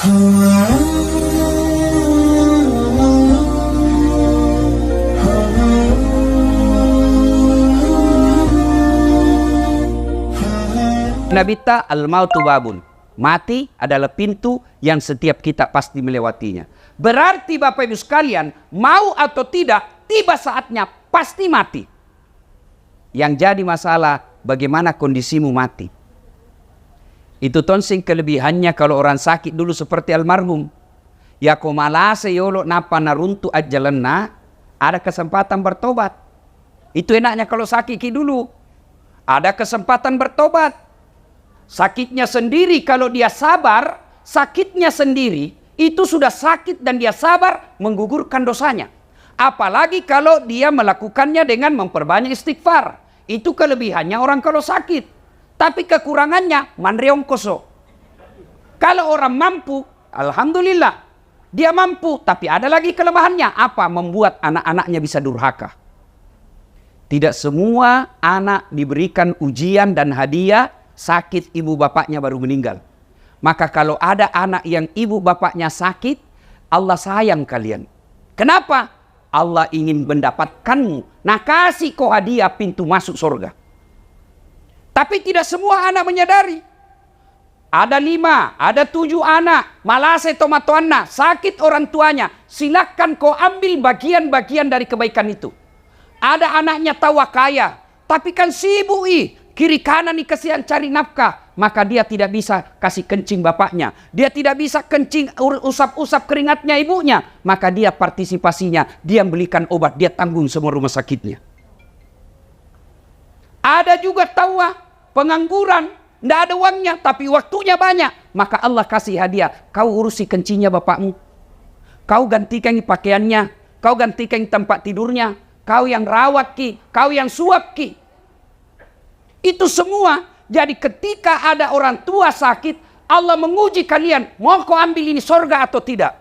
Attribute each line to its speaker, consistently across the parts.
Speaker 1: Nabita al-mautu babun. Mati adalah pintu yang setiap kita pasti melewatinya. Berarti Bapak Ibu sekalian, mau atau tidak, tiba saatnya pasti mati. Yang jadi masalah, bagaimana kondisimu mati. Itu tonsing kelebihannya kalau orang sakit dulu seperti almarhum. Ya komalase yolo napa naruntu ajalenna, ada kesempatan bertobat. Itu enaknya kalau sakit dulu. Ada kesempatan bertobat. Sakitnya sendiri kalau dia sabar, sakitnya sendiri itu sudah sakit dan dia sabar menggugurkan dosanya. Apalagi kalau dia melakukannya dengan memperbanyak istighfar. Itu kelebihannya orang kalau sakit. Tapi kekurangannya manreong koso. Kalau orang mampu, alhamdulillah dia mampu. Tapi ada lagi kelemahannya. Apa? Membuat anak-anaknya bisa durhaka. Tidak semua anak diberikan ujian dan hadiah sakit ibu bapaknya baru meninggal. Maka kalau ada anak yang ibu bapaknya sakit, Allah sayang kalian. Kenapa? Allah ingin mendapatkanmu. Nah, kasih kau hadiah pintu masuk surga. Tapi tidak semua anak menyadari. Ada 5, ada 7 anak, malase tomatoanna, sakit orang tuanya. Silakan kau ambil bagian-bagian dari kebaikan itu. Ada anaknya tawa kaya, tapi kan sibuk kiri kanan nih kasihan cari nafkah. Maka dia tidak bisa kasih kencing bapaknya. Dia tidak bisa kencing usap-usap keringatnya ibunya. Maka dia partisipasinya, dia belikan obat, dia tanggung semua rumah sakitnya. Ada juga tawa, pengangguran, tidak ada uangnya, tapi waktunya banyak. Maka Allah kasih hadiah, kau urusi kencingnya bapakmu. Kau gantikan pakaiannya, kau gantikan tempat tidurnya, kau yang rawat kau yang suap Itu semua. Jadi ketika ada orang tua sakit, Allah menguji kalian, mau kau ambil ini surga atau tidak?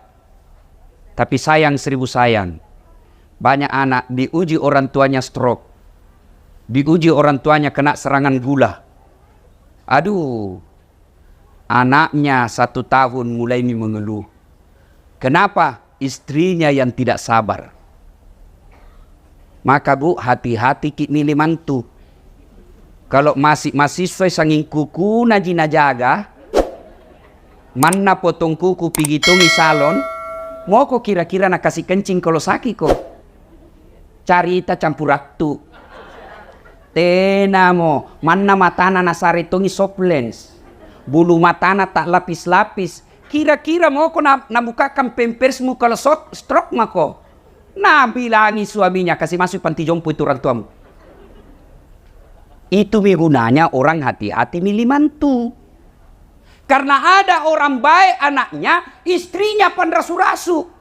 Speaker 1: Tapi sayang 1000 sayang. Banyak anak diuji orang tuanya stroke. Diuji orang tuanya kena serangan gula. Aduh. Anaknya 1 tahun mulai mengeluh. Kenapa? Istrinya yang tidak sabar. Maka bu, hati-hati milih mantu. Kalau masih mahasiswa sanging kuku najina jaga, mana potong kuku pergi tongi salon, mau kok kira-kira nak kasih kencing kalau sakit kok? Carita campur raktu. Tenamo, mana matana nasari tongi soft lens, bulu matana tak lapis-lapis. Kira-kira mau kok nabukakan pampersmu kalau stroke mako? Nah bilangi suaminya kasih masuk panti jompo itu orang tuamu. Itu gunanya orang hati-hati milih mantu. Karena ada orang baik anaknya, istrinya panrasu-rasu.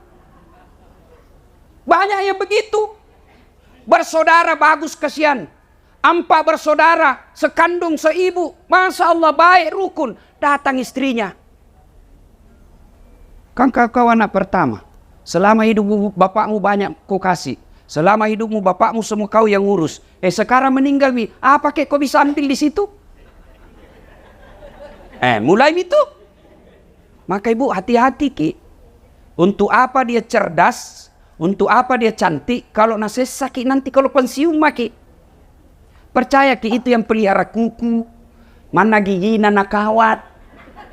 Speaker 1: Banyak yang begitu. Bersaudara bagus kasihan. 4 bersaudara, sekandung seibu. Masya Allah baik rukun. Datang istrinya. Kan kau anak pertama. Selama hidupmu bapakmu banyak kau kasih. Selama hidupmu bapakmu semua kau yang ngurus. Sekarang meninggal apa kek kau bisa ambil di situ? Mulai itu. Maka ibu hati-hati Untuk apa dia cerdas? Untuk apa dia cantik? Kalau nasi sakit nanti kalau pensiun percaya itu yang pelihara kuku. Mana giginya nak kawat.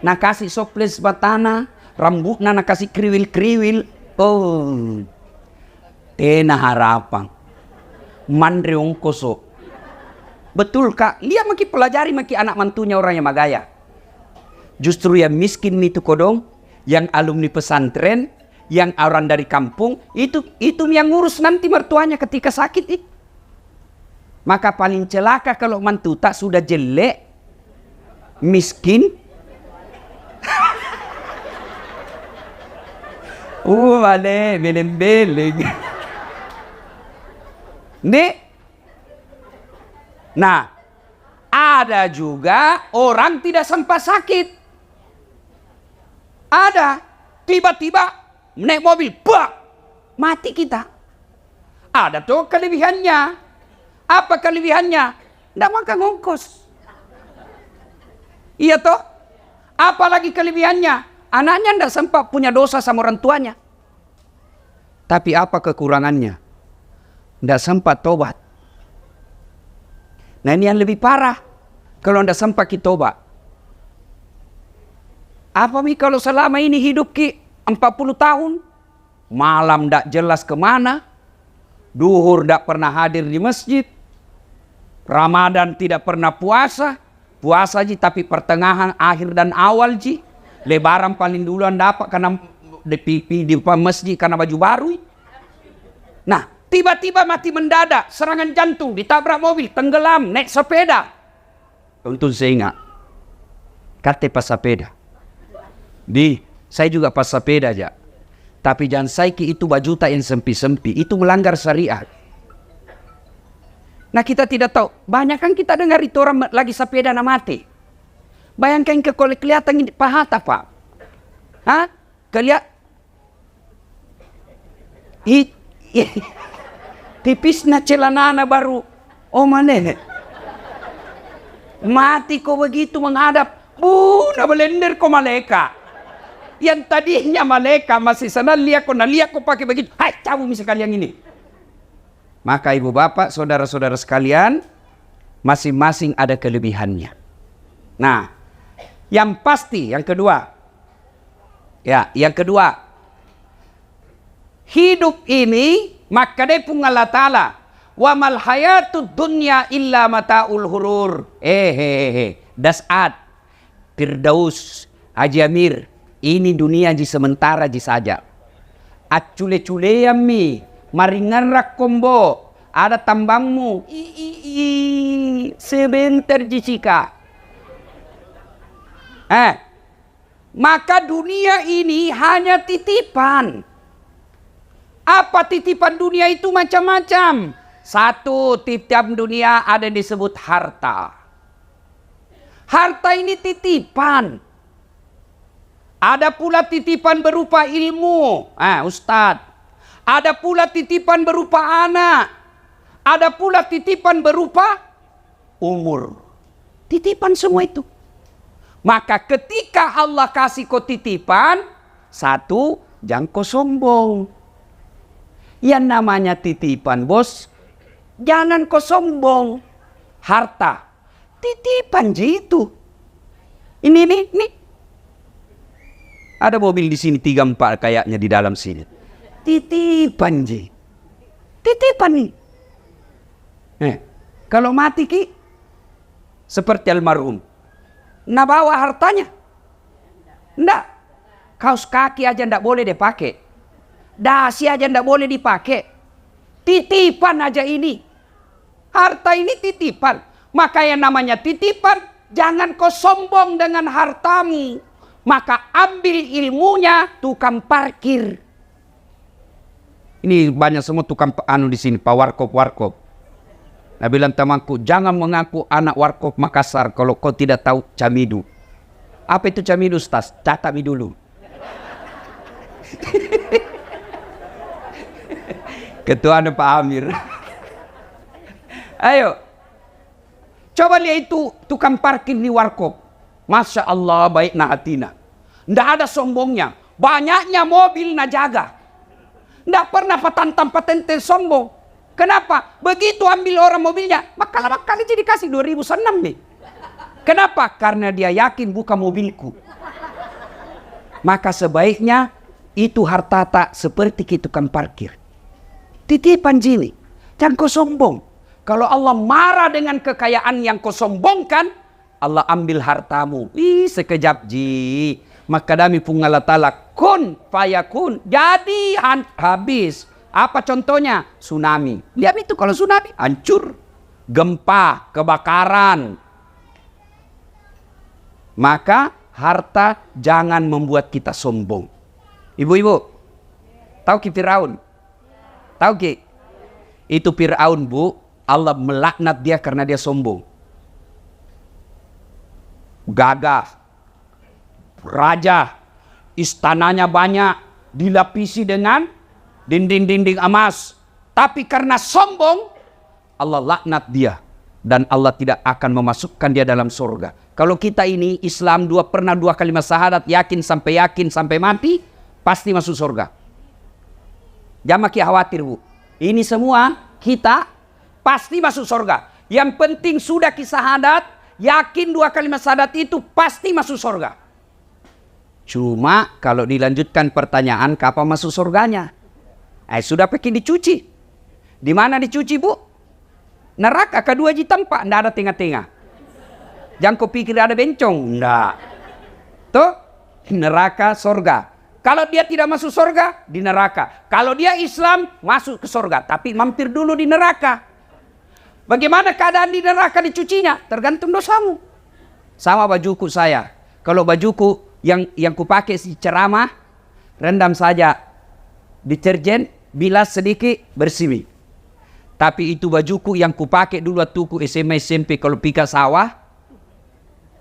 Speaker 1: Nak kasih soples batana. Rambutnya nak kasih kriwil-kriwil. Oh. Tena harapan. Mandreong koso. Betul kak. Lihat pelajari anak mantunya orang yang magaya. Justru yang miskin itu kodong. Yang alumni pesantren. Yang orang dari kampung. Itu yang ngurus nanti mertuanya ketika sakit. Maka paling celaka kalau mantu tak sudah jelek. Miskin. Vale, beleng-beleng. Nah, ada juga orang tidak sempat sakit. Ada, tiba-tiba naik mobil, mati kita. Ada tuh kelebihannya. Apa kelebihannya? Tidak makan ongkos. Iya toh? Apalagi kelebihannya? anaknya tidak sempat punya dosa sama orang tuanya. Tapi apa kekurangannya? Tidak sempat tobat. Nah ini yang lebih parah. Kalau tidak sempat kita tobat. Apa mi kalau selama ini hidup ki 40 tahun. Malam tidak jelas kemana. Duhur tidak pernah hadir di masjid. Ramadan tidak pernah puasa. Puasa ji tapi pertengahan, akhir dan awal ji. Lebaran paling duluan dapat karena di masjid karena baju baru. Nah, tiba-tiba mati mendadak, serangan jantung, ditabrak mobil, tenggelam, naik sepeda. Untung saya ingat. Kata pas sepeda. Saya juga pas sepeda aja. Tapi jangan saiki itu bajuta yang sempi-sempi. Itu melanggar syariat. Nah kita tidak tahu. Banyak kan kita dengar itu orang lagi sepeda na mati. Bayangkan kelihatan paha tak pak? Hah? Tipisnya celanana baru. Oh mana? Mati kok begitu menghadap. Na belender kok malaikat. Yang tadinya malaikat masih sana lihat kok pakai begitu. Hai, cabut misalkan yang ini. Maka ibu bapak, saudara-saudara sekalian, masing-masing ada kelebihannya. Nah, yang pasti, yang kedua. Ya, yang kedua. Hidup ini, maka dia pun Allah Ta'ala. Wa mal hayatud dunya illa mata'ul hurur. Das'ad. Firdaus. Haji Amir. Ini dunia ji sementara ji saja. Acule-cule yami. Maringanrak kombo. Ada tambangmu. Sebentar ji cika. Maka dunia ini hanya titipan. Apa titipan dunia itu macam-macam. Satu, titipan dunia ada disebut harta. Harta ini titipan. Ada pula titipan berupa ilmu. Ustadz. Ada pula titipan berupa anak. Ada pula titipan berupa umur. Titipan semua itu. Maka ketika Allah kasih kau titipan, satu, jangan kau sombong. Yang namanya titipan bos, jangan kau sombong. Harta, titipan itu. Ini. Ada mobil di sini 3-4 kayaknya di dalam sini. Titipan ji. Titipan nih. Kalau mati ki, seperti almarhum. Nah bawa hartanya. Nggak. Kaos kaki aja nggak boleh dipakai. Dasi aja nggak boleh dipakai. Titipan aja ini. Harta ini titipan. Maka yang namanya titipan, jangan kau sombong dengan hartamu. Maka ambil ilmunya tukang parkir. Ini banyak semua tukang di sini, Pak Warkop. Nah bilang temanku, jangan mengaku anak Warkop Makassar kalau kau tidak tahu camidu. Apa itu camidu, Ustaz? Catat mi dulu. Ketua Pak Amir. Ayo. Coba lihat itu tukang parkir di Warkop. Masya Allah baik na hatina. Nggak ada sombongnya. Banyaknya mobil na jaga. Nggak pernah patenten sombong. Kenapa? Begitu ambil orang mobilnya, maka kali jadi kasih 2006 nih. Kenapa? Karena dia yakin bukan mobilku. Maka sebaiknya itu harta tak seperti tukang parkir. Titipan jini. Jangan kau sombong. Kalau Allah marah dengan kekayaan yang kau sombongkan, Allah ambil hartamu. Sekejap ji. Maka dami pun Allah Ta'ala kun fayakun. Jadi habis. Apa contohnya? Tsunami. Lihat itu kalau tsunami hancur. Gempa, kebakaran. Maka harta jangan membuat kita sombong. Ibu-ibu, tahu ki Firaun? Tahu ki? Itu Firaun, Bu. Allah melaknat dia karena dia sombong. Gagah. Raja, istananya banyak, dilapisi dengan dinding-dinding emas. Tapi karena sombong, Allah laknat dia. dan Allah tidak akan memasukkan dia dalam surga. Kalau kita ini Islam pernah dua kalimat syahadat, yakin sampai mati, pasti masuk surga. Jangan makin khawatir, Bu. Ini semua kita pasti masuk surga. Yang penting sudah syahadat, yakin dua kalimat syahadat itu pasti masuk surga. Cuma kalau dilanjutkan pertanyaan, kapan masuk surganya? Sudah pakai dicuci. Di mana dicuci, Bu? Neraka kedua tempat, tidak ada tengah-tengah. Jangan kau pikir ada bencong, enggak. Tuh, neraka, surga. Kalau dia tidak masuk surga, di neraka. Kalau dia Islam, masuk ke surga. Tapi mampir dulu di neraka. Bagaimana keadaan di neraka dicucinya? Tergantung dosamu. Sama bajuku saya. Kalau bajuku yang kupakai si ceramah, rendam saja deterjen, bilas sedikit, bersih. Tapi itu bajuku yang kupakai dulu waktu SMA SMP kalau pika sawah,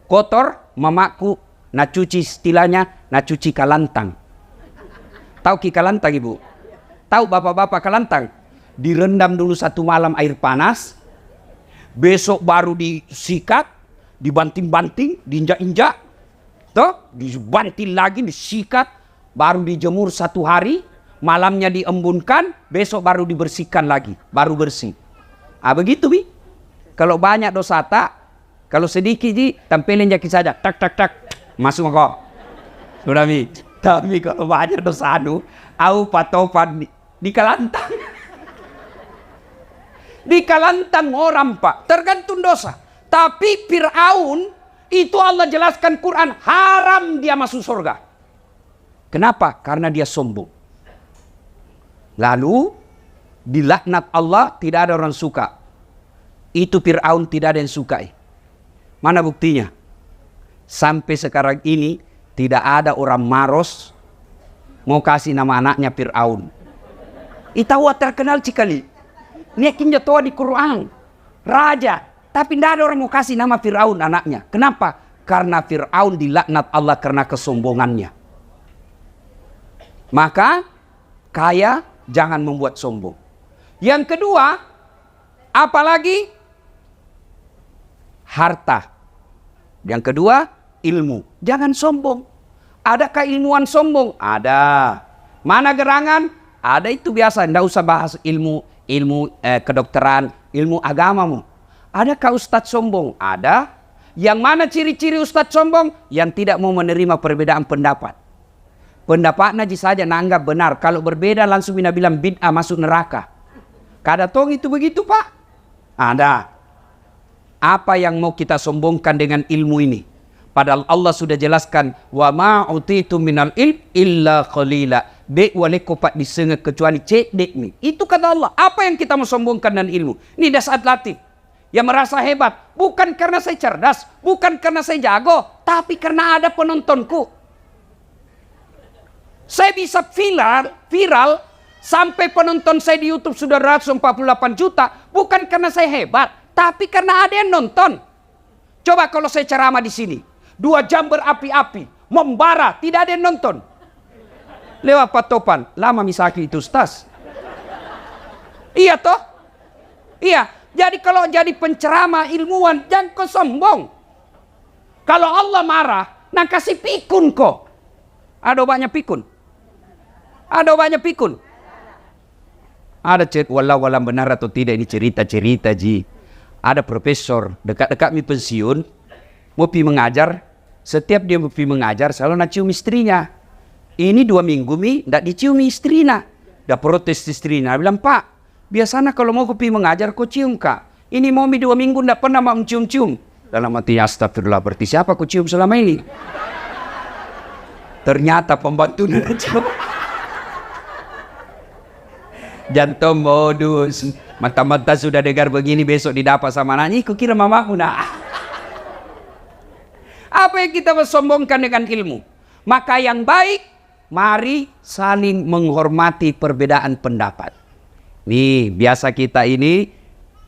Speaker 1: kotor, mamaku nak cuci istilahnya, nak cuci kalantang. Tahu ki kalantang, Ibu? Tahu bapak-bapak kalantang? Direndam dulu satu malam air panas, besok baru disikat, dibanting-banting, diinjak-injak, toh, dibanting lagi, disikat, baru dijemur satu hari, malamnya diembunkan, besok baru dibersihkan lagi, baru bersih. Begitu, Bi. Kalau banyak dosa tak, kalau sedikit ji, tampilin jaki saja, tak, masuk kok. Sudah, Mi. Tapi kalau banyak dosa au patopan di kalantang. Di kalantang orang, Pak, tergantung dosa. Tapi Fir'aun, itu Allah jelaskan Quran, haram dia masuk surga. Kenapa? Karena dia sombong. Lalu, dilaknat Allah, tidak ada orang suka. Itu Fir'aun tidak ada yang sukai. Mana buktinya? Sampai sekarang ini, tidak ada orang Maros mau kasih nama anaknya Fir'aun. Itawa terkenal cikali. Ini tua di Quran. Raja. Tapi tidak ada orang mau kasih nama Fir'aun anaknya. Kenapa? Karena Fir'aun dilaknat Allah karena kesombongannya. Maka, kaya jangan membuat sombong. Yang kedua, apalagi? Harta. Yang kedua, ilmu. Jangan sombong. Adakah ilmuwan sombong? Ada. Mana gerangan? Ada, itu biasa. Tidak usah bahas ilmu kedokteran, ilmu agamamu. Adakah ustadz sombong? Ada. Yang mana ciri-ciri ustadz sombong? Yang tidak mau menerima perbedaan pendapat. Pendapatnya saja nanggap benar. Kalau berbeda langsung bilang bid'ah, masuk neraka. Kada tong itu begitu, Pak? Ada. Apa yang mau kita sombongkan dengan ilmu ini? Padahal Allah sudah jelaskan, wa ma utitu minal ilm illa qalila. Dek wale kopat disengek kecuali cek dek ni. Itu kata Allah. Apa yang kita mau sombongkan dengan ilmu? Ini dasar latih. Yang merasa hebat. Bukan karena saya cerdas. Bukan karena saya jago. Tapi karena ada penontonku. Saya bisa viral. Sampai penonton saya di YouTube sudah 148 juta. Bukan karena saya hebat. Tapi karena ada yang nonton. Coba kalau saya ceramah di sini. 2 jam berapi-api. Membara. Tidak ada yang nonton. Lewat patopan. Lama misaki itu Ustaz. Iya toh? Iya. Jadi kalau jadi penceramah ilmuwan, jangan kau sombong. Kalau Allah marah, nak kasih pikun kok. Ada banyak pikun. Ada banyak pikun. Ada walau benar atau tidak, ini cerita-cerita ji. Ada profesor dekat-dekat mi pensiun, mau pi mengajar. Setiap dia mau pi mengajar, selalu nak cium istrinya. Ini 2 minggu mi, tidak dicium istrinya. Dah protes istrinya, bilang, Pak, biasanya kalau mau pi mengajar, kau cium kak. Ini mau mi 2 minggu tidak pernah mau cium-cium. Dalam hati, astagfirullah, berarti siapa kau cium selama ini? Ternyata pembantu nak cium. Jantung modus. Mata-mata sudah dengar begini, besok didapat sama anaknya. Kau kira mamaku nak? Apa yang kita bersombongkan dengan ilmu? Maka yang baik, mari saling menghormati perbedaan pendapat. Nih, biasa kita ini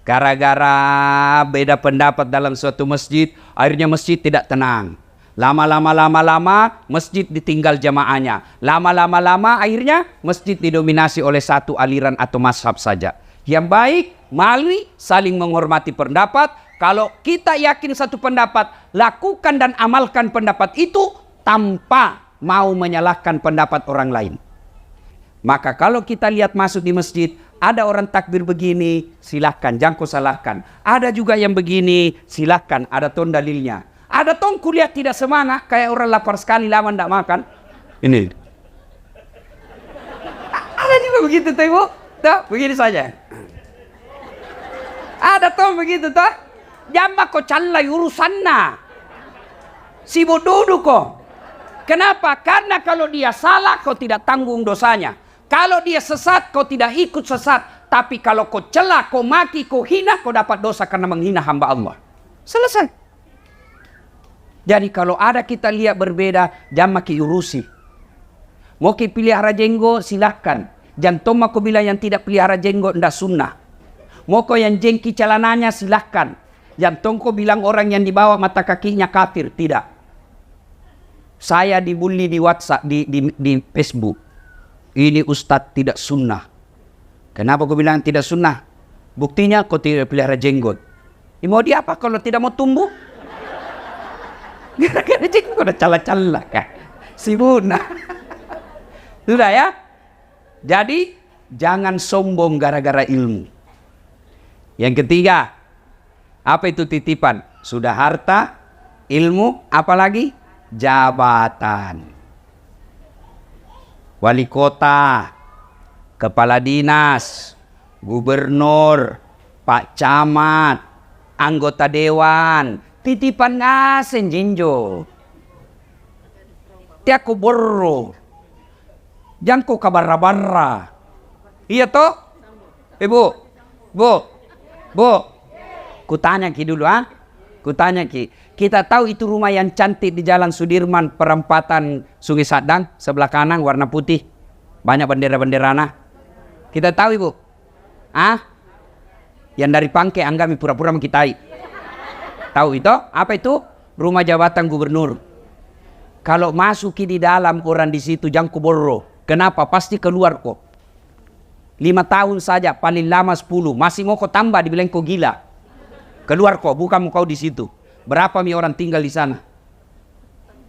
Speaker 1: gara-gara beda pendapat dalam suatu masjid, akhirnya masjid tidak tenang. Lama-lama masjid ditinggal jamaahnya. Lama-lama akhirnya masjid didominasi oleh satu aliran atau mazhab saja. Yang baik, melalui saling menghormati pendapat. Kalau kita yakin satu pendapat, lakukan dan amalkan pendapat itu tanpa mau menyalahkan pendapat orang lain. Maka kalau kita lihat masuk di masjid, ada orang takbir begini, silahkan, jangan kau salahkan. Ada juga yang begini, silahkan, ada ton dalilnya. Ada ton kuliah tidak semangat, kayak orang lapar sekali, lama tidak makan. Ini. Ada juga begitu tuh ibu, tuh begini saja. Ada ton begitu tuh, jamah kau calai urusannya. Sibuk duduk kok. Kenapa? Karena kalau dia salah, kau tidak tanggung dosanya. Kalau dia sesat, kau tidak ikut sesat. Tapi kalau kau celah, kau maki, kau hina, kau dapat dosa karena menghina hamba Allah. Selesai. Jadi kalau ada kita lihat berbeda, jangan maki urusi. Mau ki pelihara jenggot, silahkan. Jangan toma kau bilang yang tidak pelihara jenggot, tidak sunnah. Mau kau yang jengki celananya, silahkan. Jangan tongko bilang orang yang dibawa mata kakinya kafir, tidak. Saya dibully di WhatsApp, di Facebook. Ini Ustadz tidak sunnah. Kenapa kau bilang tidak sunnah? Buktinya kau tidak pelihara jenggot. Mau dia apa kalau tidak mau tumbuh? Gara-gara jenggot udah cala-cala kan? Sibuna. Sudah ya? Jadi jangan sombong gara-gara ilmu. Yang ketiga, apa itu titipan? Sudah harta, ilmu, apalagi? Jabatan. Wali kota, kepala dinas, gubernur, pak camat, anggota dewan, titipan ngasen jinjo. Tiako borro, jangko kabarra-barra. Iya toh? Bu, kutanya ki dulu ah. Kutanya ki, kita tahu itu rumah yang cantik di Jalan Sudirman, perempatan Sungai Sadang, sebelah kanan warna putih, banyak bendera-benderana. Kita tahu ibu, ah? Yang dari Pangke Anggami pura-pura mengkitai. Tahu itu? Apa itu? Rumah jabatan gubernur. Kalau masuki di dalam orang di situ jangan kuborro. Kenapa? Pasti keluar kok. 5 tahun saja, paling lama 10. Masih mau kau tambah, dibilang kau gila. Keluar kok, bukan kau di situ. Berapa mi orang tinggal di sana?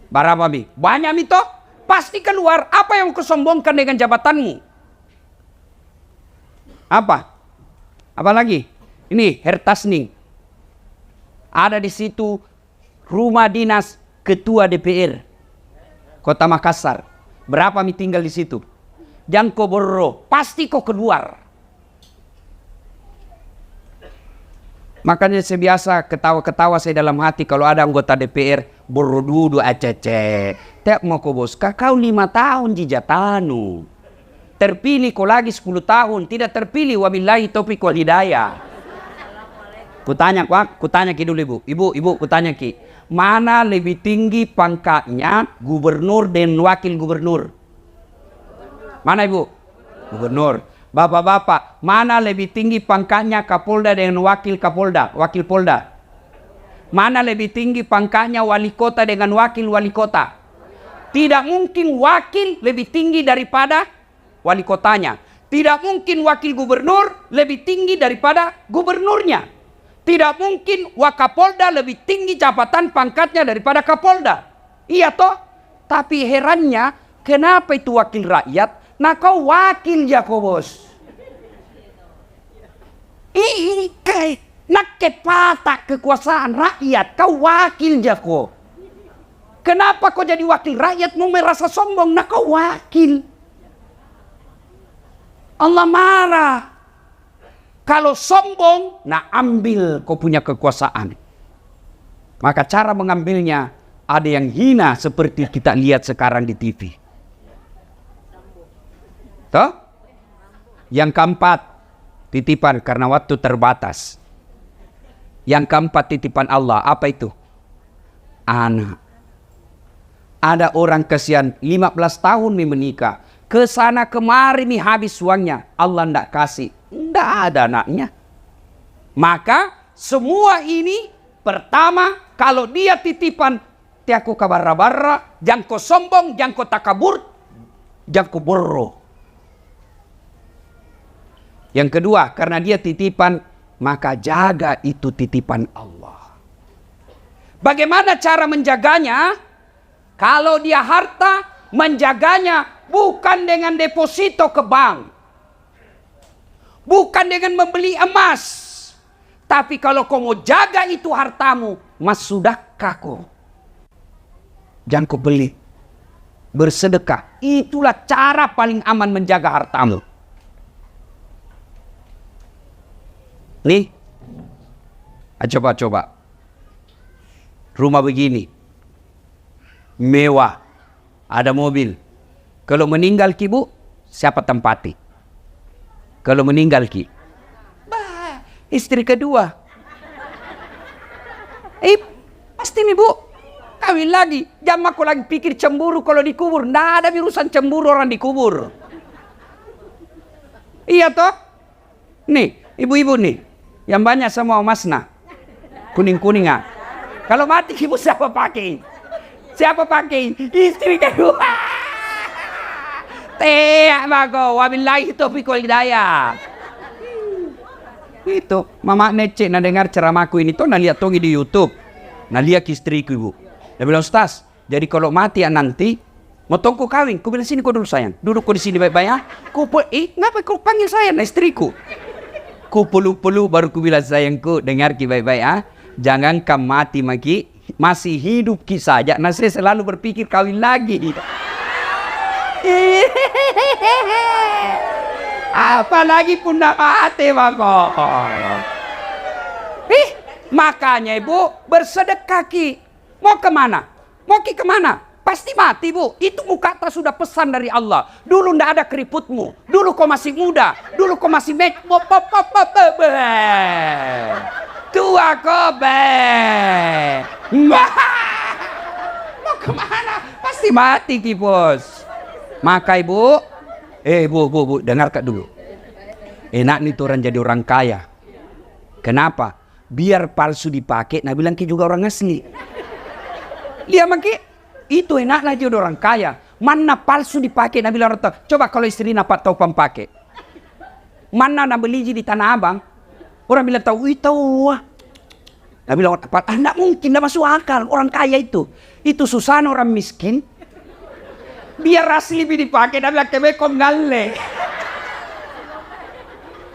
Speaker 1: Berapa mi? Banyak mi toh? Pasti keluar. Apa yang kau sombongkan dengan jabatanmu? Apa? Apa lagi? Ini Hertasning. Ada di situ rumah dinas ketua DPR Kota Makassar. Berapa mi tinggal di situ? Jangan kau borro. Pasti kau keluar. Makanya saya biasa ketawa-ketawa saya dalam hati kalau ada anggota DPR borodudu acece. Tak mau kau bos, kau 5 tahun jijatanu. Terpilih kau lagi 10 tahun, tidak terpilih wabillahi taufiq wal hidayah. Kutanya ki dulu ibu, kutanya ki. Mana lebih tinggi pangkatnya gubernur dan wakil gubernur? Mana ibu? Gubernur. Bapak-bapak, mana lebih tinggi pangkatnya Kapolda dengan wakil Kapolda, wakil Polda? Mana lebih tinggi pangkatnya wali kota dengan wakil wali kota? Tidak mungkin wakil lebih tinggi daripada wali kotanya. Tidak mungkin wakil gubernur lebih tinggi daripada gubernurnya. Tidak mungkin Wakapolda lebih tinggi jabatan pangkatnya daripada Kapolda. Iya toh? Tapi herannya, kenapa itu wakil rakyat? Nah kau wakil ya kau bos. Nak kepatak kekuasaan rakyat, kau wakil ya kau. Kenapa kau jadi wakil rakyat mau merasa sombong? Nah kau wakil. Allah marah. Kalau sombong, nah ambil kau punya kekuasaan. Maka cara mengambilnya ada yang hina seperti kita lihat sekarang di TV. Toh? Yang keempat, titipan karena waktu terbatas. Yang keempat, titipan Allah. Apa itu? Anak. Ada orang kesian 15 tahun menikah. Kesana kemari nih habis uangnya. Allah ndak kasih. Ndak ada anaknya. Maka semua ini pertama kalau dia titipan tiaku kabarra-barra, jangan kau sombong, jangan kau takabur, jangan kau borro. Yang kedua, karena dia titipan maka jaga itu titipan Allah. Bagaimana cara menjaganya? Kalau dia harta, menjaganya bukan dengan deposito ke bank, bukan dengan membeli emas. Tapi kalau kau mau jaga itu hartamu, mas sedekah kau. Jangan kau beli. Bersedekah. Itulah cara paling aman menjaga hartamu. Nih. Coba. Rumah begini. Mewah. Ada mobil. Kalau meninggal ki bu, siapa tempati? Kalau meninggal ki, istri kedua. Pasti nih bu, kawin lagi. Jangan aku lagi pikir cemburu kalau dikubur. Nggak ada urusan cemburu orang dikubur. Iya toh? Nih, ibu-ibu nih, yang banyak semua masna, kuning-kuningan. Kalau mati ibu siapa pakai? Siapa pakai? Istri kedua. Bago, wabillahi taufiq wal hidayah. Itu, mama Nece na dengar ceramahku ini tuh, na lihat tongi di YouTube. Na lihat istriku ibu. Dia bilang, Ustaz, jadi kalau mati ya nanti, mau tongku kawin. Ku bilang, sini kau dulu sayang. Duduk kau di sini baik-baik ya. Ngapa kau panggil saya, na istriku? Ku peluk-peluk baru ku bilang, sayangku, dengar ki baik-baik ya. Jangan kamu mati maki, masih hidup ki saja. Nah saya selalu berpikir kawin lagi. Apalagi pun nak mati bako. Makanya ibu bersedekah ki. Mau kemana? Mau ki kemana? Pasti mati bu. Itu muka atas sudah pesan dari Allah. Dulu ndak ada keriputmu. Dulu kau masih muda. Dulu kau masih tua kobe. Mau kemana? Pasti mati ki bos. Maka ibu, bu, dengar kak dulu. Enak nih tuh orang jadi orang kaya. Kenapa? Biar palsu dipakai, nah bilang ki juga orang asli. Dia maki, itu enak lah jadi orang kaya. Mana palsu dipakai, nah bilang orang tua. Coba kalau istri napak tahu pakai. Mana nak beli di Tanah Abang, orang bilang tahu, tahu. Nah bilang apa? Enggak mungkin, enggak masuk akal. Orang kaya itu susah orang miskin. Biar asli dipakai, dan bilang kebekom ngale.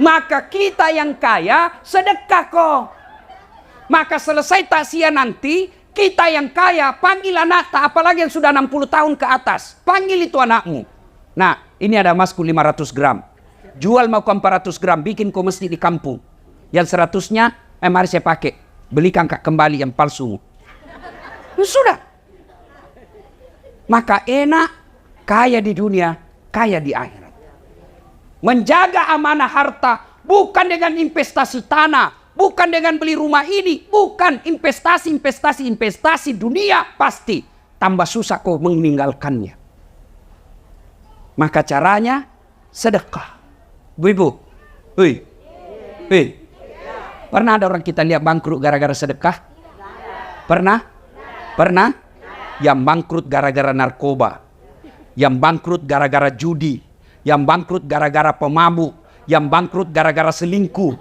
Speaker 1: Maka kita yang kaya sedekah kok. Maka selesai takziah nanti, kita yang kaya panggil anak tak, apalagi yang sudah 60 tahun ke atas. Panggil itu anakmu. Nah, ini ada emasku 500 gram. Jual mau 400 gram, bikin kau mesti di kampung. Yang 100-nya, mari saya pakai. Belikan kak kembali yang palsu. Sudah. Maka enak, kaya di dunia, kaya di akhirat. Menjaga amanah harta bukan dengan investasi tanah, bukan dengan beli rumah ini, bukan investasi dunia pasti tambah susah kau meninggalkannya. Maka caranya sedekah. Bu, pernah ada orang kita lihat bangkrut gara-gara sedekah? Pernah? Yang bangkrut gara-gara narkoba, yang bangkrut gara-gara judi, yang bangkrut gara-gara pemabuk, yang bangkrut gara-gara selingkuh.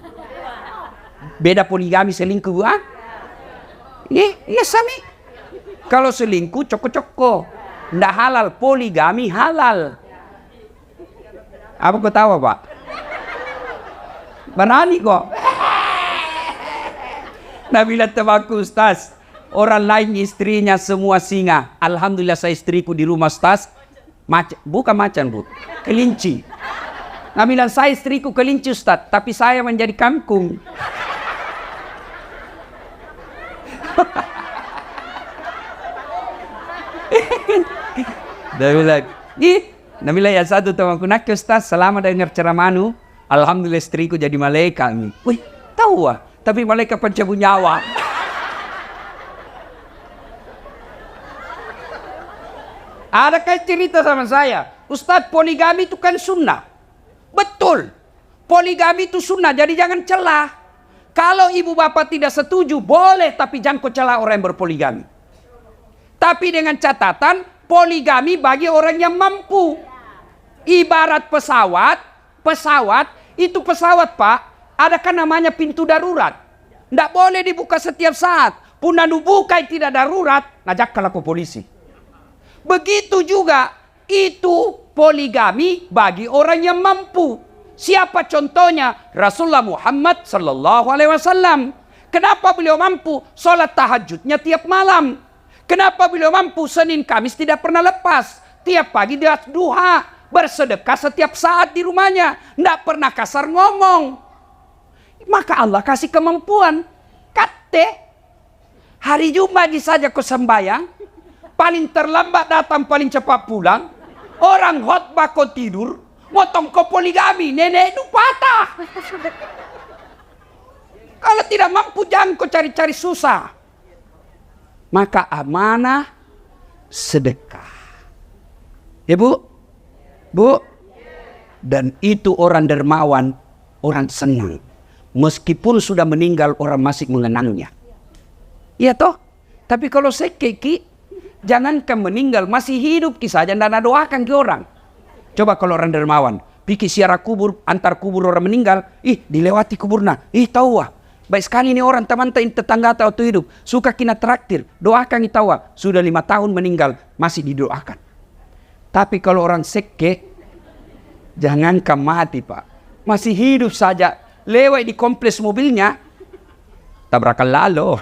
Speaker 1: Beda poligami selingkuh, ah? Iya sami. Kalau selingkuh coko-coko, ndak halal. Poligami halal. Apa kau tahu pak? Banani kok. Nabila temanku Ustaz, orang lain istrinya semua singa. Alhamdulillah saya istriku di rumah Ustaz. Bukan macan bu, kelinci. Nah bilang saya istriku kelinci Ustaz, tapi saya menjadi kangkung. Nabila ya satu temanku nak Ustaz, selama dengar ceramahmu, alhamdulillah istriku jadi malaikat. Wih, tahu ah, tapi malaikat pencabut nyawa. Adakah cerita sama saya, Ustadz poligami itu kan sunnah. Betul, poligami itu sunnah, jadi jangan celah. Kalau ibu bapak tidak setuju, boleh, tapi jangan kau celah orang yang berpoligami. Tapi dengan catatan, poligami bagi orang yang mampu. Ibarat pesawat itu pesawat pak, Adakah namanya pintu darurat? Tidak boleh dibuka setiap saat. Pun anu buka tidak darurat, ngajak ke polisi. Begitu juga itu poligami bagi orang yang mampu. Siapa contohnya? Rasulullah Muhammad sallallahu alaihi wasallam. Kenapa beliau mampu sholat tahajudnya tiap malam? Kenapa beliau mampu Senin Kamis tidak pernah lepas? Tiap pagi dia duha, bersedekah setiap saat di rumahnya, tidak pernah kasar ngomong. Maka Allah kasih kemampuan. Kate, hari Jumat saja kau sembahyang, paling terlambat datang, paling cepat pulang. Orang khotbah kau tidur, motong kau poligami, nenek itu patah. Kalau tidak mampu jangan kau cari-cari susah. Maka amanah sedekah. Ya bu? Bu? Dan itu orang dermawan, orang senang. Meskipun sudah meninggal orang masih mengenangnya. Iya toh? Tapi kalau sekeki, jangankan meninggal, masih hidup kisah saja dan doakan ke orang. Coba kalau orang dermawan, pikir siara kubur, antar kubur orang meninggal, dilewati kuburna, tahu wah. Baik sekali ini orang teman tetangga atau hidup, suka kina traktir, doakan tahu wah. Sudah 5 tahun meninggal, masih didoakan. Tapi kalau orang seke, jangankan mati pak, masih hidup saja, lewat di kompleks mobilnya, tabrakan lalu.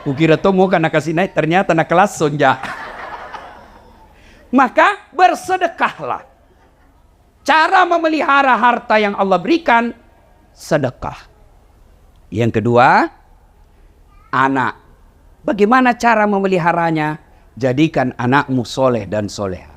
Speaker 1: Kukira tuh mau kena kasih naik, ternyata nak kelas sonja. Maka bersedekahlah. Cara memelihara harta yang Allah berikan, sedekah. Yang kedua, anak. Bagaimana cara memeliharanya? Jadikan anakmu soleh dan soleha.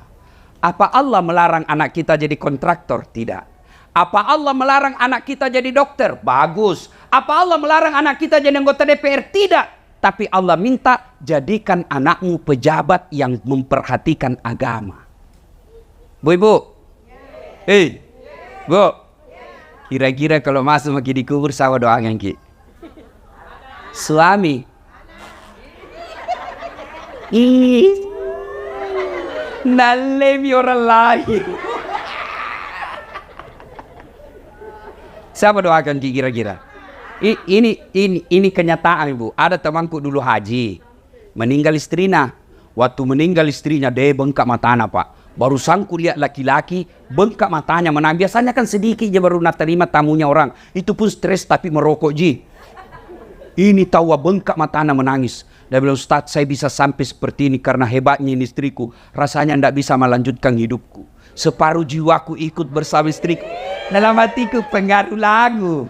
Speaker 1: Apa Allah melarang anak kita jadi kontraktor? Tidak. Apa Allah melarang anak kita jadi dokter? Bagus. Apa Allah melarang anak kita jadi anggota DPR? Tidak. Tapi Allah minta jadikan anakmu pejabat yang memperhatikan agama. Bu, ibu. Bu. Kira-kira kalau masuk lagi di kubur sama doakan ki. Suami. Nalemi orang lain. Siapa doakan ki kira-kira? Ini kenyataan ibu. Ada temanku dulu haji, meninggal istrinya. Waktu meninggal istrinya dia bengkak matanya pak. Barusan ku lihat laki-laki bengkak matanya menang. Biasanya kan sedikit aja baru nak terima tamunya orang. Itu pun stres tapi merokok ji. Ini tahu bengkak matanya menangis. Dia bilang, Ustaz saya bisa sampai seperti ini karena hebatnya ini istriku. Rasanya tidak bisa melanjutkan hidupku. Separuh jiwaku ikut bersama istriku. Dalam hatiku pengaruh lagu.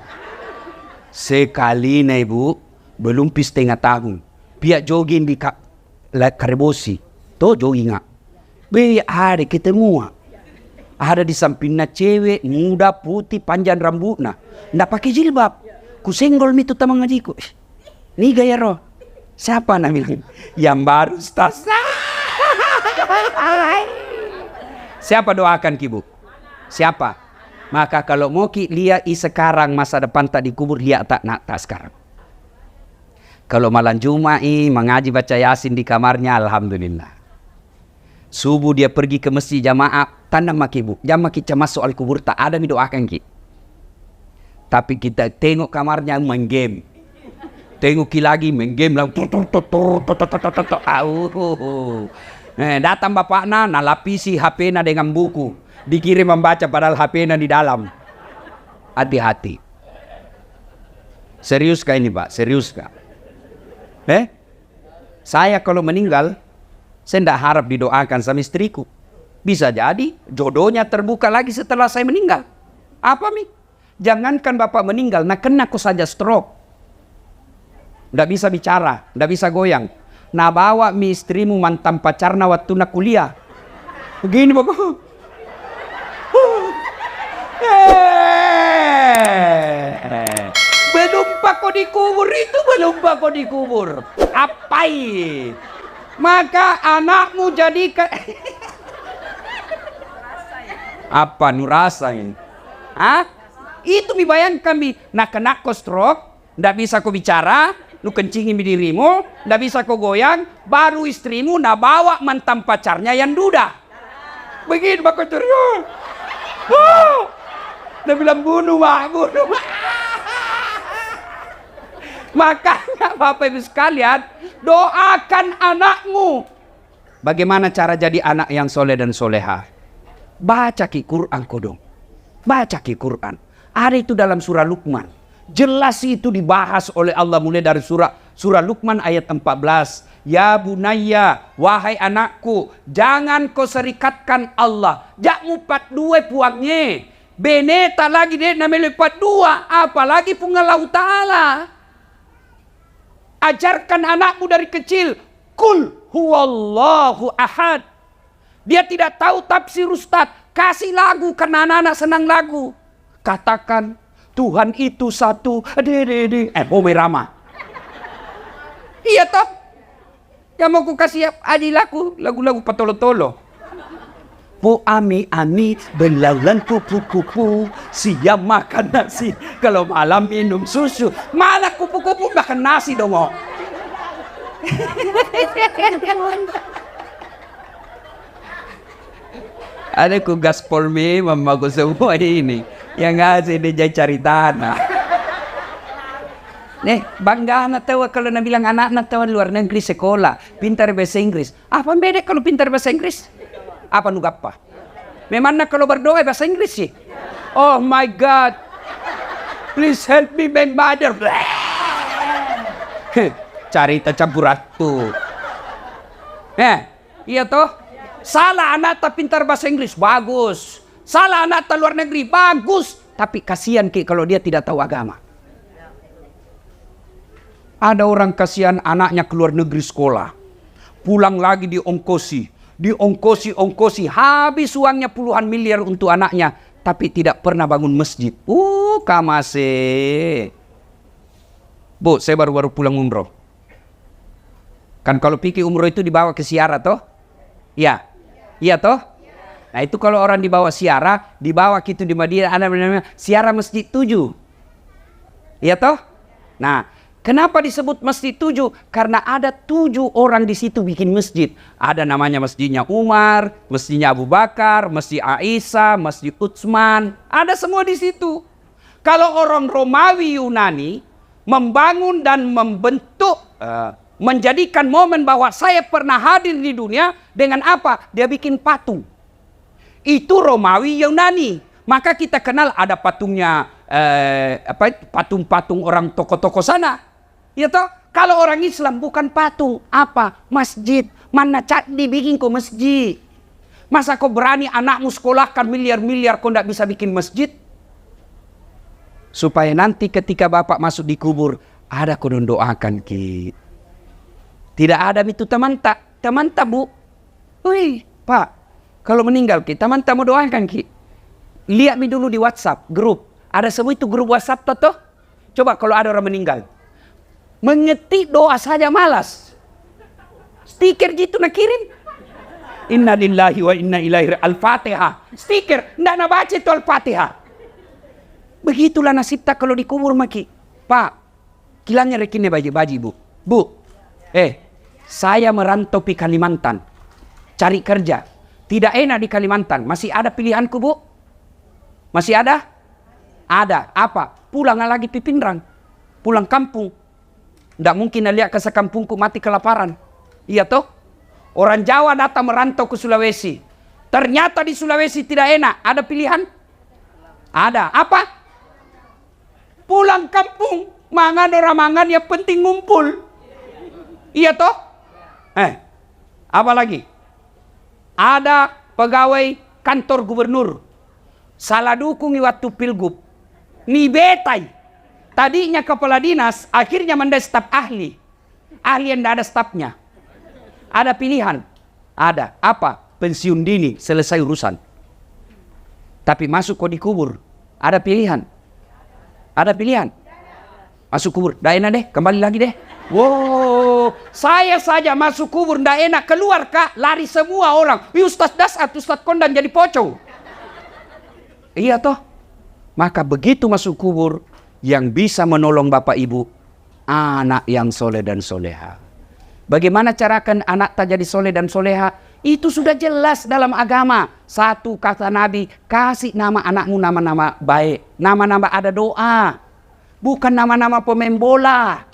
Speaker 1: Sekali ibu, belum setengah tahun. Pihak jogging di Karebosi. Tuh jogging. Ada ketemu. Ada di sampingnya cewek, muda, putih, panjang rambutnya. Nggak pakai jilbab. Kusenggol itu teman ngajiku. Nih gaya roh. Siapa namanya? Yang baru Ustaz. Siapa doakan kibu? Siapa? Maka kalau mau ki lihat sekarang masa depan tak dikubur, lihat tak nak tak sekarang. Kalau malam Jumat mengaji baca Yasin di kamarnya, alhamdulillah. Subuh dia pergi ke masjid jamaah, tanam maki bu. Jam kita masuk al kubur tak ada mi doakan ki. Tapi kita tengok kamarnya main game. Tengok ki lagi main game lah. Datang bapakna nalapisi HP-na dengan buku. Dikirim membaca padahal HP-na di dalam. Hati-hati. Serius kah ini pak? Serius kah? Saya kalau meninggal, saya tidak harap didoakan sama istriku. Bisa jadi jodohnya terbuka lagi setelah saya meninggal. Apa mi? Jangankan bapak meninggal, nak kena ku saja stroke. Tidak bisa bicara, tidak bisa goyang. Nah bawa mi istrimu mantan pacarna waktu nak kuliah. Begini bapak. Belum pak kau dikubur itu, belum pak kau dikubur. Apai? Maka anakmu jadikan. Apa nurasa ini? Itu mi bayangkan mi, nak kena kau stroke, ndak bisa kau bicara, lu kencingin dirimu, ndak bisa kau goyang, baru istrimu nak bawa mantan pacarnya yang duda. Begini bakal ceria. Dia bilang bunuh mak, bunuh mak. Makanya Bapak Ibu sekalian, doakan anakmu. Bagaimana cara jadi anak yang soleh dan soleha? Baca ki Quran kodong. Baca ki Quran. Ada itu dalam surah Luqman. Jelas itu dibahas oleh Allah mulai dari surah Luqman ayat 14. Ya bunayya, wahai anakku, jangan kau serikatkan Allah. Jak mupat dua puangnya. Beneta lagi deh namanya lipat dua. Apalagi pungalau ta'ala. Ajarkan anakmu dari kecil. Kul huwallahu ahad. Dia tidak tahu tafsir Ustaz. Kasih lagu karena anak-anak senang lagu. Katakan Tuhan itu satu. Pomerama. Iya toh. Yang mau ku kasih aji lagu-lagu patolo-tolo. Po ami-ami belaulan kupu-kupu, siap makan nasi, kalau malam minum susu. Mana kupu-kupu makan nasi dong? Ada ku gaspol me mamaku semua ini yang ngasih dia cari tanah. Nih, bangga anak tahu kalau nak bilang anak tahu luar negeri sekolah, pintar bahasa Inggris. Apa beda kalau pintar bahasa Inggris? Apa nu gapa? Memang nak kalau berdoa bahasa Inggris sih. Oh my God, please help me my mother. Cari campur ratu. Iya toh. Salah anak tak pintar bahasa Inggris, bagus. Salah anak tak luar negeri, bagus. Tapi kasihan ki kalau dia tidak tahu agama. Ada orang kasihan anaknya keluar negeri sekolah. Pulang lagi diongkosi. Diongkosi, habis uangnya puluhan miliar untuk anaknya. Tapi tidak pernah bangun masjid. Kamase. Bu, saya baru pulang umroh. Kan kalau pikir umroh itu dibawa ke siara toh? Ya. Iya toh? Nah itu kalau orang dibawa siara, dibawa gitu di Madinah, ada namanya siara Masjid 7. Iya toh? Nah, kenapa disebut Masjid 7? Karena ada 7 orang di situ bikin masjid. Ada namanya masjidnya Umar, masjidnya Abu Bakar, masjid Aisyah, masjid Utsman. Ada semua di situ. Kalau orang Romawi Yunani membangun dan membentuk, menjadikan momen bahwa saya pernah hadir di dunia dengan apa? Dia bikin patung. Itu Romawi Yunani. Maka kita kenal ada patungnya, patung-patung orang tokoh-tokoh sana. Ya toh, kalau orang Islam bukan patung, apa? Masjid. Mana cat dibikin kok masjid? Masa kau berani anakmu sekolahkan miliar-miliar kau tidak bisa bikin masjid? Supaya nanti ketika bapak masuk di kubur, ada kau doakan ki. Tidak ada itu teman tak bu. Wih, pak, kalau meninggal ki, teman tak mau doakan ki. Lihat mi dulu di WhatsApp grup. Ada semua itu grup WhatsApp toh. Coba kalau ada orang meninggal. Mengetik doa saja malas. Stiker gitu nak kirim. Inna lillahi wa inna ilaihi Al-Fatihah. Stiker, ndak nak baca itu Al-Fatihah. Begitulah nasib tak kalau dikubur maki. Pak, kilangnya rekinnya baji bu. Bu, saya merantau di Kalimantan. Cari kerja. Tidak enak di Kalimantan. Masih ada pilihanku bu? Masih ada? Ada. Apa? Pulang lagi di Pindrang. Pulang kampung. Tidak mungkin lihat ke sekampungku mati kelaparan. Iya toh? Orang Jawa datang merantau ke Sulawesi. Ternyata di Sulawesi tidak enak. Ada pilihan? Ada. Apa? Pulang kampung. Mangan orang mangan yang penting ngumpul. Iya toh? Apa lagi? Ada pegawai kantor gubernur. Salah dukungi waktu pilgub. Ni betai. Tadinya kepala dinas, akhirnya mendai staf ahli. Ahli yang tidak ada stafnya. Ada pilihan. Ada. Apa? Pensiun dini, selesai urusan. Tapi masuk kok dikubur. Ada pilihan. Ada pilihan. Masuk kubur. Tidak enak deh, kembali lagi deh. Wow, saya saja masuk kubur tidak enak. Keluar kak, lari semua orang. Ustaz Dasat, Ustaz Kondan jadi pocong. Iya toh? Maka begitu masuk kubur, yang bisa menolong bapak ibu, anak yang soleh dan soleha. Bagaimana carakan anak tak jadi soleh dan soleha? Itu sudah jelas dalam agama. Satu kata Nabi, kasih nama anakmu nama-nama baik. Nama-nama ada doa. Bukan nama-nama pemain bola.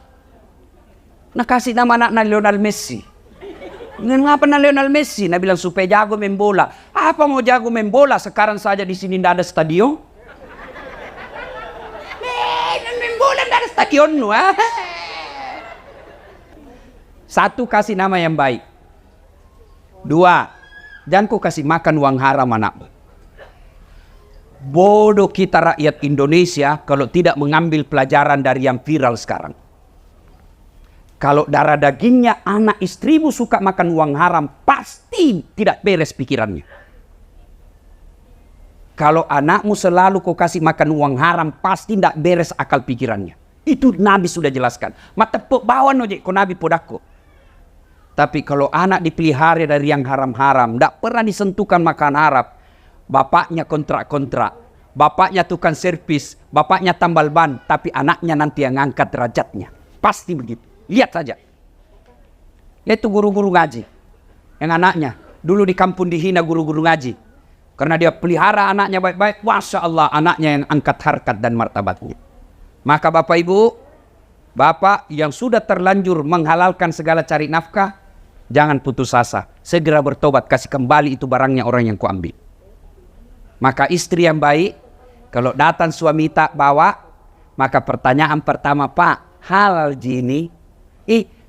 Speaker 1: Nah kasih nama anaknya Lionel Messi. Ngapa na Lionel Messi? Nah bilang supaya jago main bola. Apa mau jago main bola? Sekarang saja di sini tidak ada stadion. Main bola tidak ada stadion. Satu, kasih nama yang baik. Dua, jangan kau kasih makan uang haram anakmu. Bodoh kita rakyat Indonesia kalau tidak mengambil pelajaran dari yang viral sekarang. Kalau darah dagingnya anak istrimu suka makan uang haram, pasti tidak beres pikirannya. Kalau anakmu selalu kau kasih makan uang haram, pasti tidak beres akal pikirannya. Itu Nabi sudah jelaskan. Mata bawa nojek ko Nabi podako. Tapi kalau anak dipelihara dari yang haram-haram, tidak pernah disentuhkan makan haram, bapaknya kontrak-kontrak, bapaknya tukang servis, bapaknya tambal ban, tapi anaknya nanti yang angkat derajatnya. Pasti begitu. Lihat saja. Itu guru-guru ngaji. Yang anaknya dulu di kampung dihina guru-guru ngaji. Karena dia pelihara anaknya baik-baik. Masya Allah, anaknya yang angkat harkat dan martabatnya. Maka Bapak Ibu, Bapak yang sudah terlanjur menghalalkan segala cari nafkah, jangan putus asa. Segera bertobat, kasih kembali itu barangnya orang yang kau ambil. Maka istri yang baik, kalau datang suami tak bawa, maka pertanyaan pertama, Pak, halal ji ini?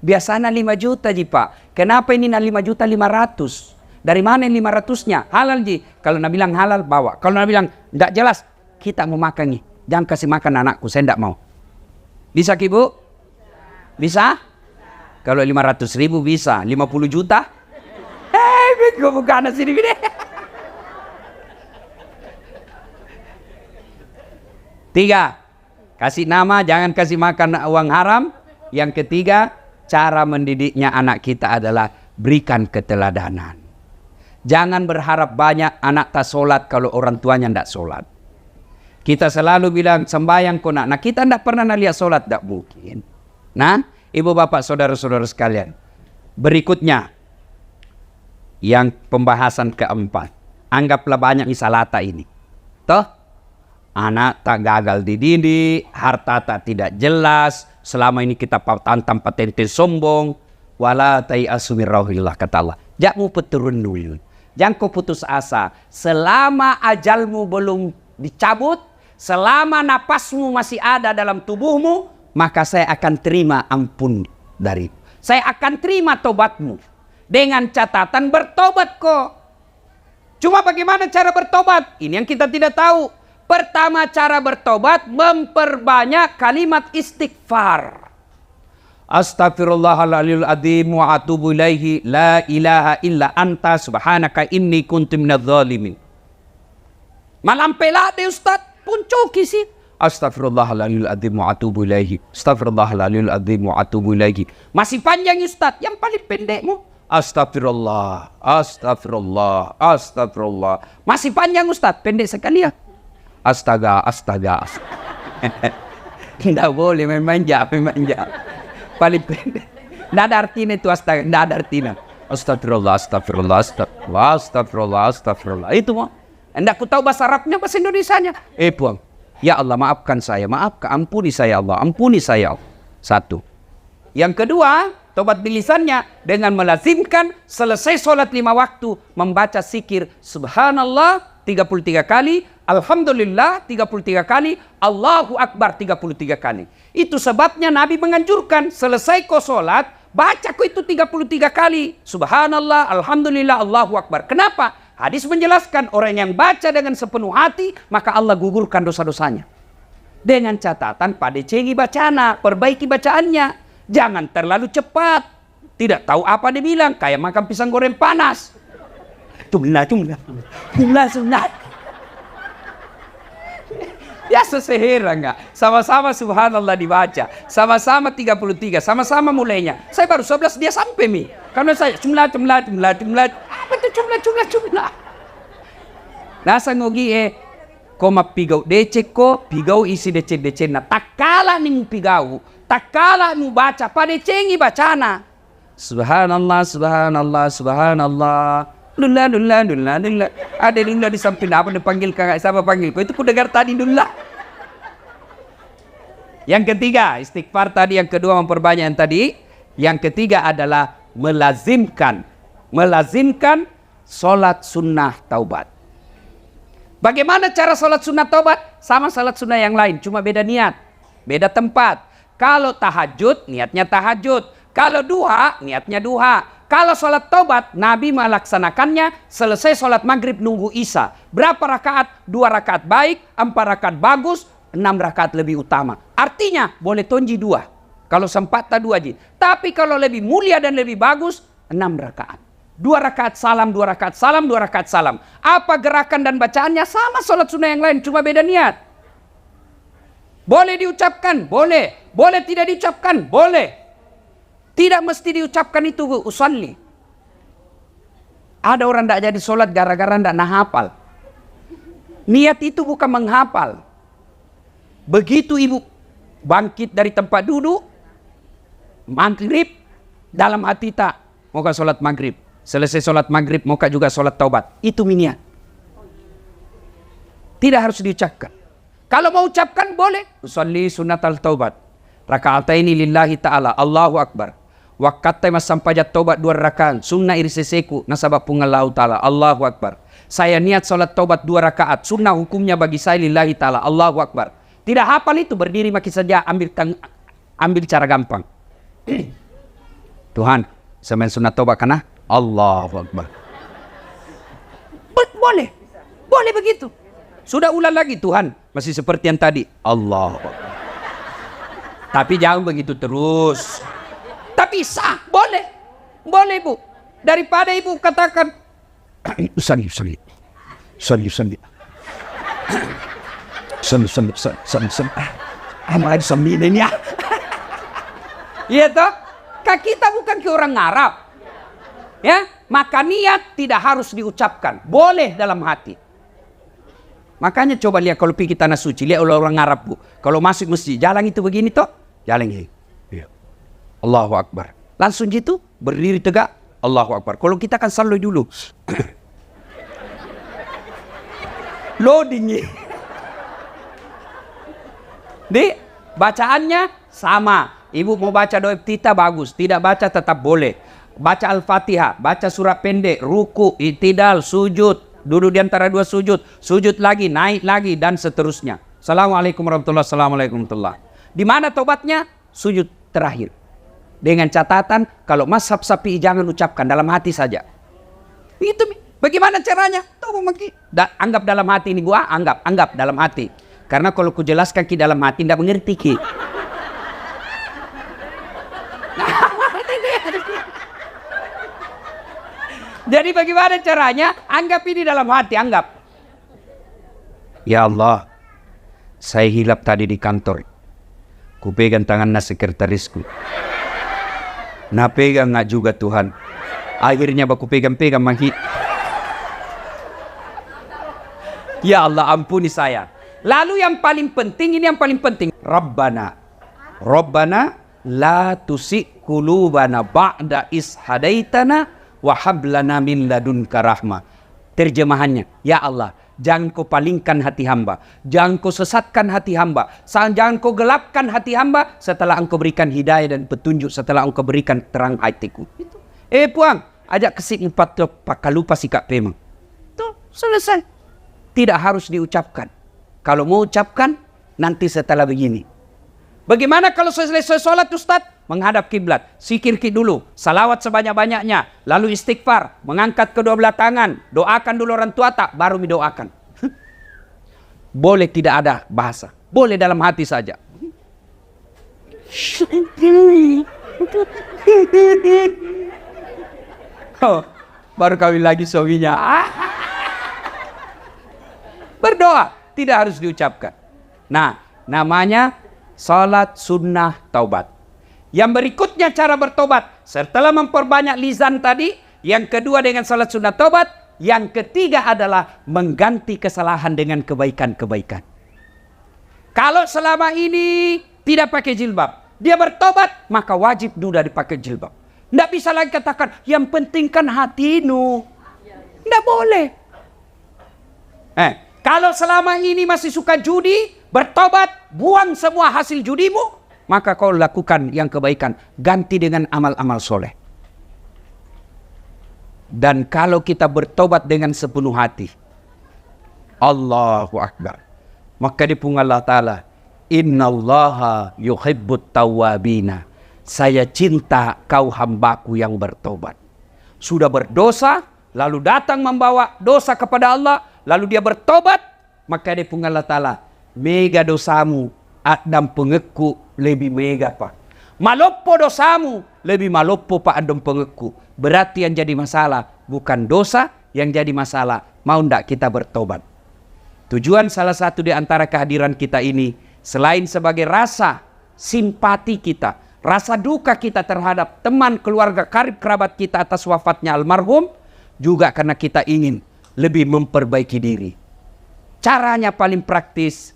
Speaker 1: Biasanya 5 juta ji Pak. Kenapa ini 5.500.000? Dari mana 500-nya? Halal ji. Kalau nak bilang halal, bawa. Kalau nak bilang tidak jelas, kita mau makan nih. Jangan kasih makan anakku, saya tidak mau. Bisa Ibu? Bisa? Kalau 500.000 bisa. 50 juta? Gue bukan sini gini. 3. Kasih nama, jangan kasih makan uang haram. Yang ketiga, cara mendidiknya anak kita adalah berikan keteladanan. Jangan berharap banyak anak tak sholat kalau orang tuanya tidak sholat. Kita selalu bilang sembahyang kau nak. Nah kita tidak pernah lihat sholat, tidak mungkin. Nah ibu bapak saudara-saudara sekalian. Berikutnya, yang pembahasan keempat. Anggaplah banyak misalata ini. Toh? Anak tak gagal dididik, harta tak tidak jelas, selama ini kita tantang patente sombong, wala tayasu min rauhillah, kata Allah. Jangan peturun dulu. Jangan kau putus asa. Selama ajalmu belum dicabut, selama napasmu masih ada dalam tubuhmu, maka saya akan terima ampun dari. Saya akan terima tobatmu. Dengan catatan bertobat kok. Cuma bagaimana cara bertobat? Ini yang kita tidak tahu. Pertama cara bertobat, memperbanyak kalimat istighfar. Astaghfirullahaladzim wa atubu ilaihi la ilaha illa anta subhanaka inni kuntu minadz zalimin. Malam pelade Ustaz, puncoki sih. Astaghfirullahaladzim wa atubu ilaihi. Astaghfirullahaladzim wa atubu ilaihi. Masih panjang Ustaz, yang paling pendekmu. Astagfirullah, astagfirullah, astagfirullah. Masih panjang Ustaz, pendek sekali ya. Astaga. Tidak boleh memanja. Paling pendek. Tidak ada artinya itu astaga. Tidak ada artinya. Astagfirullah. Itu mah. Tidak aku tahu bahasa Arabnya, bahasa Indonesianya. Puang. Ya Allah maafkan saya. Ampuni saya Allah. Ampuni saya Allah. Satu. Yang kedua, tobat bilisannya dengan melazimkan selesai sholat 5 waktu. Membaca zikir Subhanallah 33 kali. Alhamdulillah 33 kali, Allahu Akbar 33 kali. Itu sebabnya Nabi menganjurkan selesai kau sholat, baca kau itu 33 kali. Subhanallah, Alhamdulillah, Allahu Akbar. Kenapa? Hadis menjelaskan orang yang baca dengan sepenuh hati, maka Allah gugurkan dosa-dosanya. Dengan catatan pada cengi bacana, perbaiki bacaannya. Jangan terlalu cepat. Tidak tahu apa dia bilang, kayak makan pisang goreng panas. Jumlah. Ya sesehera enggak? Sama-sama subhanallah dibaca. Sama-sama 33. Sama-sama mulainya. Saya baru 11 dia sampai mi. Karena saya jumlah. Apa itu jumlah? Nasa ngogi koma pigau decek ko, pigau isi decek na. Takala ning pigau, takala nu baca pada cengi bacana. Subhanallah. Dullah. Ada dullah di samping apa dipanggil kakak siapa panggil? Itu ku dengar tadi dullah. Yang ketiga istighfar tadi, yang kedua memperbanyak yang tadi. Yang ketiga adalah melazimkan sholat sunnah taubat. Bagaimana cara sholat sunnah taubat? Sama sholat sunnah yang lain, cuma beda niat, beda tempat. Kalau tahajud, niatnya tahajud. Kalau duha, niatnya duha. Kalau sholat taubat, Nabi melaksanakannya selesai sholat maghrib nunggu isya. Berapa rakaat? 2 rakaat baik, 4 rakaat bagus, 6 rakaat lebih utama. Artinya boleh tonji 2. Kalau sempat tak 2 aja. Tapi kalau lebih mulia dan lebih bagus, 6 rakaat. 2 rakaat salam, 2 rakaat salam, 2 rakaat salam. Apa gerakan dan bacaannya? Sama sholat sunnah yang lain, cuma beda niat. Boleh diucapkan? Boleh. Boleh tidak diucapkan? Boleh. Tidak mesti diucapkan itu usalli. Ada orang tidak jadi sholat gara-gara tidak nah hafal. Niat itu bukan menghafal. Begitu ibu bangkit dari tempat duduk, maghrib, dalam hati tak mau sholat maghrib. Selesai sholat maghrib, mau juga sholat taubat. Itu niat. Tidak harus diucapkan. Kalau mau ucapkan boleh. Usalli sunnatal taubat. Raka'ataini lillahi ta'ala. Allahu Akbar. Wakatai mas sampajat taubat 2 rakaat. Sunnah iriseseku nasabah pungallahu ta'ala. Allahu Akbar. Saya niat sholat taubat 2 rakaat. Sunnah hukumnya bagi saya lillahi ta'ala. Allahu Akbar. Tidak hafal itu, berdiri makin saja, ambil cara gampang. Tuhan, saya sunnah taubat karena Allahu Akbar. Boleh. Boleh begitu. Sudah ulang lagi, Tuhan, masih seperti yang tadi. Allahu Akbar. Tapi jangan begitu terus. Tapi sah, boleh. Boleh, Bu. Daripada ibu katakan Sali. Iya toh? Kita bukan ke orang Arab. Ya, maka niat tidak harus diucapkan. Boleh dalam hati. Makanya coba lihat kalau pergi tanah suci, lihat orang Arab, Bu. Kalau masuk masjid, jalan itu begini toh. Jalan ini. Allahu Akbar. Langsung gitu, berdiri tegak, Allahu Akbar. Kalau kita kan selalu dulu. Loading. Di bacaannya sama. Ibu mau baca doa iftitah bagus, tidak baca tetap boleh. Baca Al-Fatihah, baca surat pendek, ruku, i'tidal, sujud, duduk di antara 2 sujud, sujud lagi, naik lagi dan seterusnya. Assalamualaikum warahmatullahi wabarakatuh. Di mana tobatnya? Sujud terakhir. Dengan catatan kalau mazhab Syafi'i jangan ucapkan, dalam hati saja. Itu bagaimana caranya? Anggap dalam hati ini gua, anggap dalam hati. Karena kalau ku jelaskan ki dalam hati tidak mengerti ki. Jadi bagaimana caranya? Anggap ini dalam hati, anggap. Ya Allah, saya hilap tadi di kantor. Ku pegang tangan sekretarisku. Nah pegang nggak juga Tuhan. Akhirnya baku pegang-pegang manghi. Ya Allah ampuni saya. Lalu yang paling penting, ini yang paling penting. Rabbana la tusik qulubana ba'da is hadaitana wa hab lana min ladunka rahmah. Terjemahannya, ya Allah, jangan kau palingkan hati hamba, jangan kau sesatkan hati hamba, jangan kau gelapkan hati hamba setelah engkau berikan hidayah dan petunjuk, setelah engkau berikan terang hatiku. Puang, ajak kesik 4 lupa sikap memang. Tuh, selesai. Tidak harus diucapkan. Kalau mau ucapkan, nanti setelah begini. Bagaimana kalau selesai sholat Ustaz? Menghadap kiblat, sikir dulu, salawat sebanyak-banyaknya, lalu istighfar, mengangkat kedua belah tangan, doakan dulu orang tua tak, baru didoakan. Boleh tidak ada bahasa, boleh dalam hati saja. Oh, baru kawin lagi suaminya. Berdoa, tidak harus diucapkan. Nah, namanya salat sunnah taubat. Yang berikutnya cara bertobat. Setelah memperbanyak lisan tadi. Yang kedua dengan salat sunnah taubat. Yang ketiga adalah mengganti kesalahan dengan kebaikan-kebaikan. Kalau selama ini tidak pakai jilbab. Dia bertobat. Maka wajib sudah dipakai jilbab. Tidak bisa lagi katakan. Yang penting kan hatinu. Tidak boleh. Kalau selama ini masih suka judi. Bertobat. Buang semua hasil judimu. maka kau lakukan yang kebaikan, ganti dengan amal-amal soleh. Dan kalau kita bertobat dengan sepenuh hati, Allahu Akbar, maka di punggung Allah Ta'ala, innallaha yuhibbut tawwabina, saya cinta kau hambaku yang bertobat. Sudah berdosa, lalu datang membawa dosa kepada Allah, lalu dia bertobat, maka di punggung Allah Ta'ala, mega dosamu dan pengeku lebih mega pak. Malopo dosamu lebih malopo pak adem pengeku. Berarti yang jadi masalah bukan dosa, yang jadi masalah mau ndak kita bertobat. Tujuan salah satu di antara kehadiran kita ini, selain sebagai rasa simpati kita, rasa duka kita terhadap teman, keluarga, karib kerabat kita atas wafatnya almarhum, juga karena kita ingin lebih memperbaiki diri. Caranya paling praktis,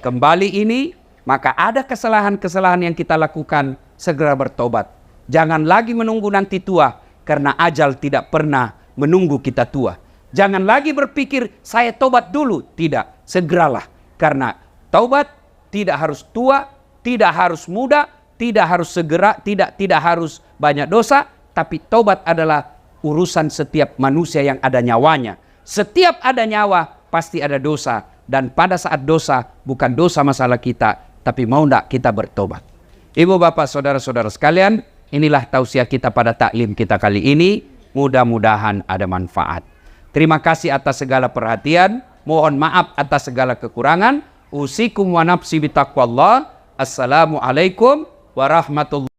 Speaker 1: kembali ini, maka ada kesalahan-kesalahan yang kita lakukan, segera bertobat. Jangan lagi menunggu nanti tua, karena ajal tidak pernah menunggu kita tua. Jangan lagi berpikir, saya tobat dulu. Tidak, segeralah. Karena taubat tidak harus tua, tidak harus muda, tidak harus segera, tidak harus banyak dosa, tapi taubat adalah urusan setiap manusia yang ada nyawanya. Setiap ada nyawa, pasti ada dosa. Dan pada saat dosa, bukan dosa masalah kita, tapi mau tidak kita bertobat. Ibu, bapak, saudara-saudara sekalian, inilah tausiah kita pada taklim kita kali ini. Mudah-mudahan ada manfaat. Terima kasih atas segala perhatian. Mohon maaf atas segala kekurangan. Usikum wa nafsi bitaqwallah. Assalamualaikum warahmatullahi wabarakatuh.